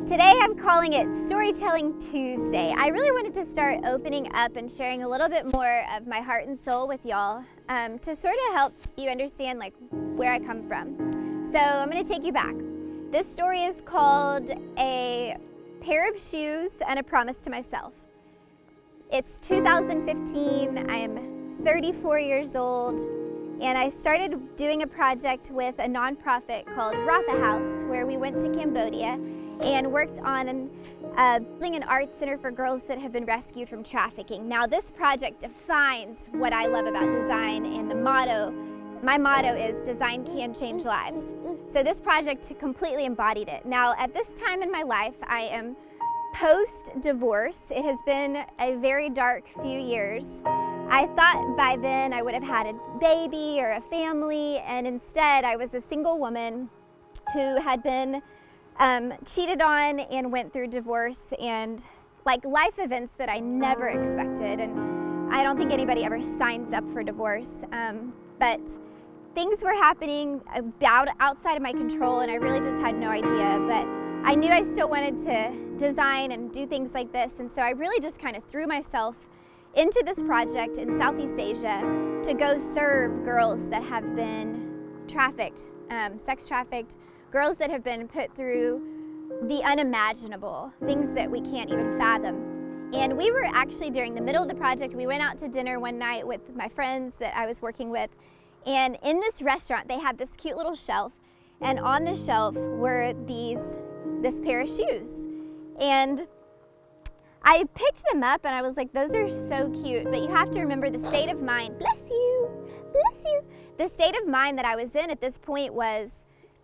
Today I'm calling it Storytelling Tuesday. I really wanted to start opening up and sharing a little bit more of my heart and soul with y'all to sort of help you understand where I come from. So I'm going to take you back. This story is called A Pair of Shoes and a Promise to Myself. It's 2015. I am 34 years old, and I started doing a project with a nonprofit called Rafa House, where we went to Cambodia and worked on building an art center for girls that have been rescued from trafficking. Now, this project defines what I love about design, and my motto is design can change lives. So this project completely embodied it. Now, at this time in my life, I am post-divorce. It has been a very dark few years. I thought by then I would have had a baby or a family, and instead I was a single woman who had been cheated on and went through divorce and life events that I never expected. And I don't think anybody ever signs up for divorce, but things were happening about outside of my control, and I really just had no idea. But I knew I still wanted to design and do things like this, and so I really just kind of threw myself into this project in Southeast Asia to go serve girls that have been trafficked, sex trafficked, girls that have been put through the unimaginable, things that we can't even fathom. And we were actually, during the middle of the project, we went out to dinner one night with my friends that I was working with, and in this restaurant they had this cute little shelf, and on the shelf were this pair of shoes. And I picked them up and I was like, those are so cute, but you have to remember the state of mind, bless you, the state of mind that I was in at this point was,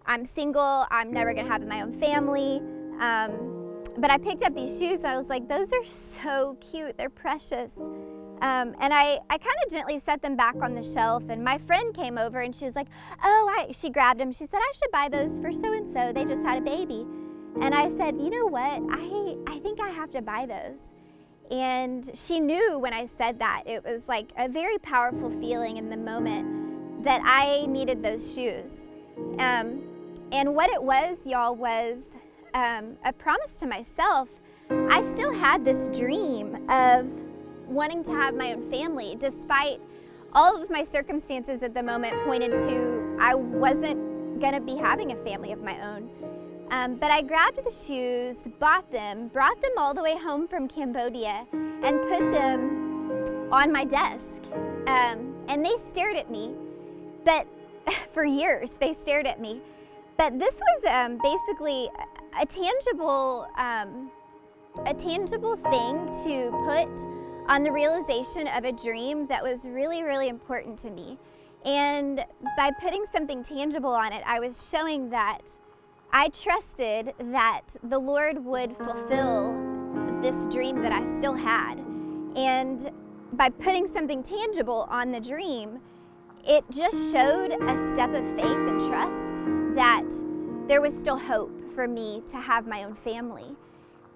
I'm single, I'm never gonna have my own family, but I picked up these shoes and I was like, those are so cute, they're precious. And I kind of gently set them back on the shelf, and my friend came over and she was like, she grabbed them, she said, I should buy those for so-and-so, they just had a baby. And I said, you know what, I think I have to buy those. And she knew when I said that. It was like a very powerful feeling in the moment that I needed those shoes. And what it was, y'all, was a promise to myself. I still had this dream of wanting to have my own family, despite all of my circumstances at the moment pointed to I wasn't gonna be having a family of my own. But I grabbed the shoes, bought them, brought them all the way home from Cambodia, and put them on my desk. And they stared at me, but for years they stared at me. But this was basically a tangible thing to put on the realization of a dream that was really, really important to me. And by putting something tangible on it, I was showing that I trusted that the Lord would fulfill this dream that I still had. And by putting something tangible on the dream, it just showed a step of faith and trust that there was still hope for me to have my own family.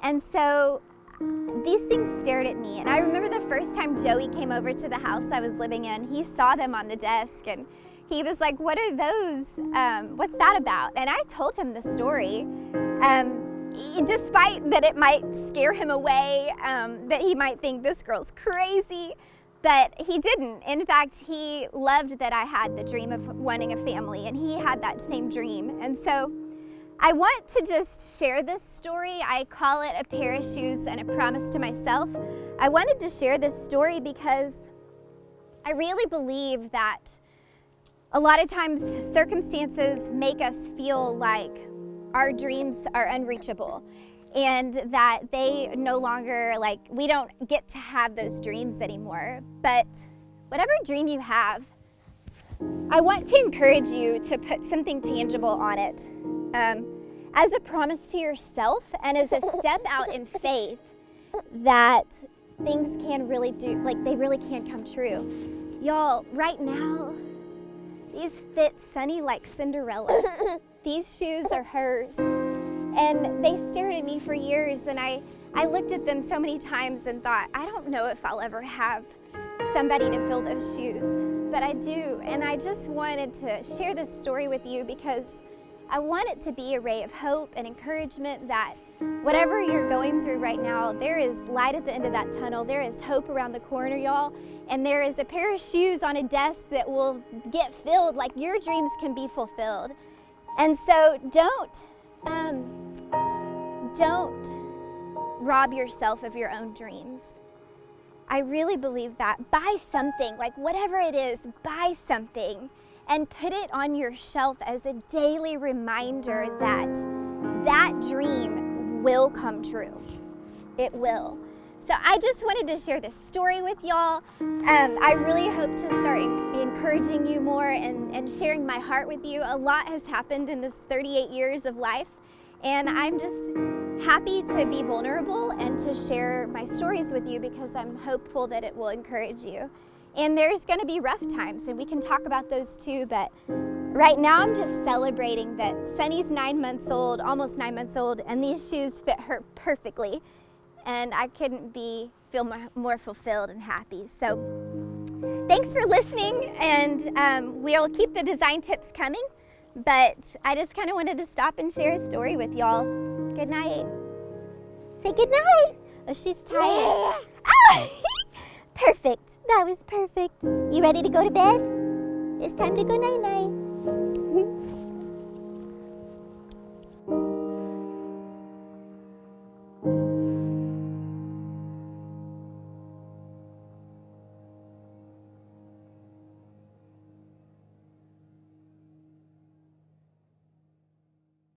And so these things stared at me. And I remember the first time Joey came over to the house I was living in, he saw them on the desk and he was like, what are those? What's that about? And I told him the story, despite that it might scare him away, that he might think this girl's crazy, but he didn't. In fact, he loved that I had the dream of wanting a family, and he had that same dream. And so I want to just share this story. I call it A Pair of Shoes and a Promise to Myself. I wanted to share this story because I really believe that a lot of times circumstances make us feel like our dreams are unreachable, and that they no longer, we don't get to have those dreams anymore. But whatever dream you have, I want to encourage you to put something tangible on it as a promise to yourself and as a step out in faith that things can really they really can come true. Y'all, right now, these fit Sunny like Cinderella. These shoes are hers. And they stared at me for years, and I looked at them so many times and thought, I don't know if I'll ever have somebody to fill those shoes, but I do. And I just wanted to share this story with you because I want it to be a ray of hope and encouragement that whatever you're going through right now, there is light at the end of that tunnel. There is hope around the corner, y'all. And there is a pair of shoes on a desk that will get filled, like your dreams can be fulfilled. And so don't rob yourself of your own dreams. I really believe that. Buy something, like whatever it is, buy something and put it on your shelf as a daily reminder that that dream will come true. It will. So I just wanted to share this story with y'all. I really hope to start encouraging you more and sharing my heart with you. A lot has happened in this 38 years of life, and I'm just happy to be vulnerable and to share my stories with you because I'm hopeful that it will encourage you. And there's going to be rough times, and we can talk about those too, but right now I'm just celebrating that Sunny's 9 months old, almost 9 months old, and these shoes fit her perfectly. And I couldn't feel more fulfilled and happy. So thanks for listening, and we'll keep the design tips coming, but I just kind of wanted to stop and share a story with y'all. Good night. Say good night. Oh, she's tired. Oh, perfect. That was perfect. You ready to go to bed? It's time to go night-night.